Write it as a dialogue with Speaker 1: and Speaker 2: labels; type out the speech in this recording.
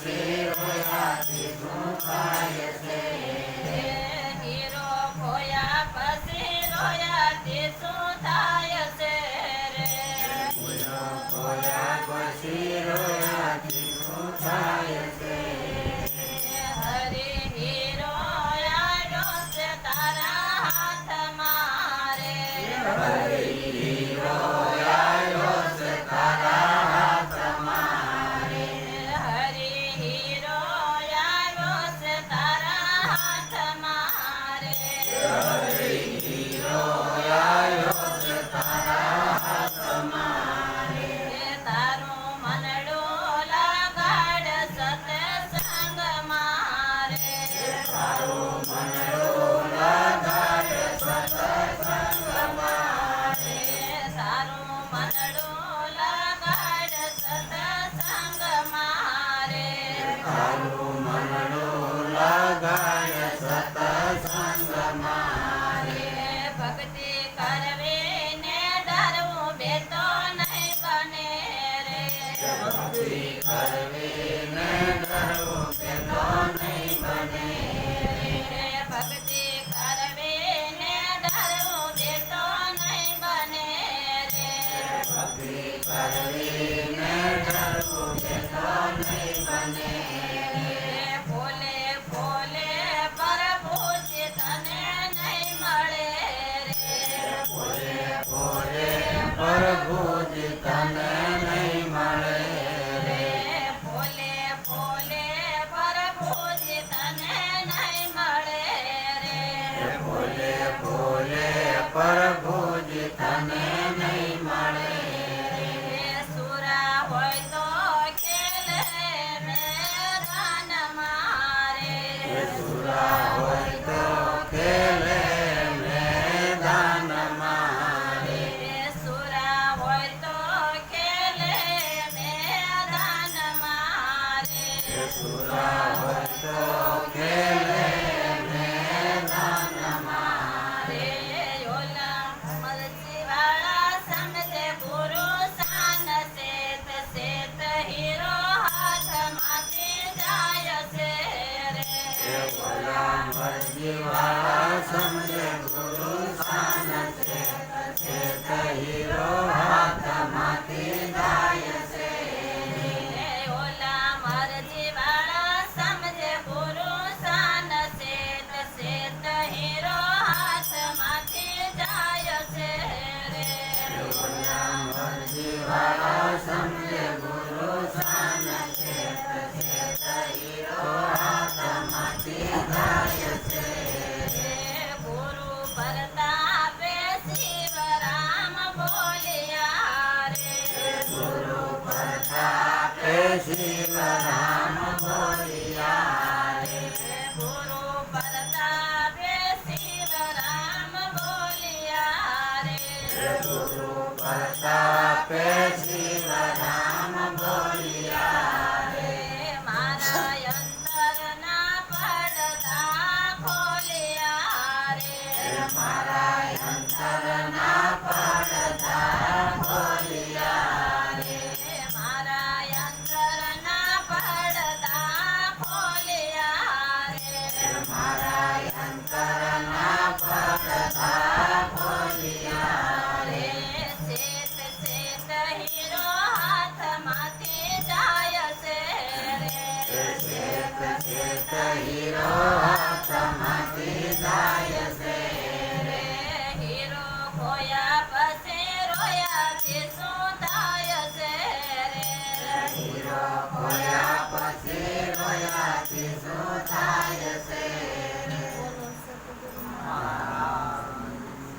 Speaker 1: પછી રોયાથી શું થાય છે
Speaker 2: હીરો ખોયા પછી રોયાથી શું થાય છે રે
Speaker 1: ખોયા પછી રોયાથી શું થાય છે
Speaker 2: હરી હીરો આવ્યો છે તારા હાથમાં રે
Speaker 1: હરી હીરો આવ્યો છે તારા હાથમાં
Speaker 2: હરી હીરો આવ્યો છે તારા હાથમાં રે
Speaker 1: હરી હીરો આવ્યો છે તારા હાથમાં
Speaker 2: તારું મનડું લગાડ સત્સંગ મારે
Speaker 1: તારું મનડું લગાડ સત્સંગમાં
Speaker 2: તારું મનડું લગાડ સત્સંગ મારે
Speaker 1: તારું મનડું લગાડ સત્સંગમાં
Speaker 2: ભક્તિ કરવી ને ડરવું બેતો નહીં બને રે
Speaker 1: ભક્તિ કરવી ને ડરવું પેલો નહીં બને
Speaker 2: ભક્તિ કરવી ને ડરવું બેતો નહીં બને રે
Speaker 1: ભક્તિ કરવી ને ડરવું પેલો નહીં બને
Speaker 2: ફોલે ફોલે પ્રભુજી તને નહીં મળે રે
Speaker 1: ભોલે ભોલે પ્રભુજી તને નહીં મળે
Speaker 2: ફોલે ફોલે પ્રભુજી તને નહીં મળે રે
Speaker 1: ભોલે ભોલે પ્રભુજી તને નહીં મળે
Speaker 2: સુરા હોય તો ખેલે મેદાન મારે
Speaker 1: સુરા હોય તો ખેલે મેદાનમાં
Speaker 2: સુરા હોય તો ખેલે મેદાન મારે
Speaker 1: સુરા હોય તો ખેલે મેદાનમાં
Speaker 2: ઓલા મરજી વાળા સમજે ગુરુ શાન શેત શેત હીરો હાથમાંથી જાય છે રે
Speaker 1: ઓલા મરજી વાળા સમજે ગુરુ શાન છે હીરો હાથમાંથી જાય છે
Speaker 2: ઓલા મરજી વાળા સમજે ગુરુ શાન શેત શેત હીરો હાથમાંથી જાય છે રે
Speaker 1: ઓલા મરજી વાળા સમજે ગુરુ શાન છે હીરો હાથમાંથી જાય છે
Speaker 2: ગુરુ પ્રતાપે શિવ રામ બોલ્યા રે
Speaker 1: ગુરુ પ્રતાપે શિવ રામ બોલ્યા
Speaker 2: ગુરુ પ્રતાપે શિવ રામ બોલ્યા રે
Speaker 1: ગુરુ પ્રતાપે શિવ રામ બોલ્યા
Speaker 2: મારા અંતરના પડદા ખોલ્યા રે
Speaker 1: મારા અંતરના પડદા ખોલ્યા
Speaker 2: મારા અંતરના પડદા ખોલ્યા રે
Speaker 1: મારા અંતરના પડદા ખોલ્યા
Speaker 2: શેત શેત હીરો હાથમાંથી જાય છે રે
Speaker 1: ચેત ચેત હીરો હાથમાંથી જાય છે
Speaker 2: હીરો ખોયા પછી રોયાથી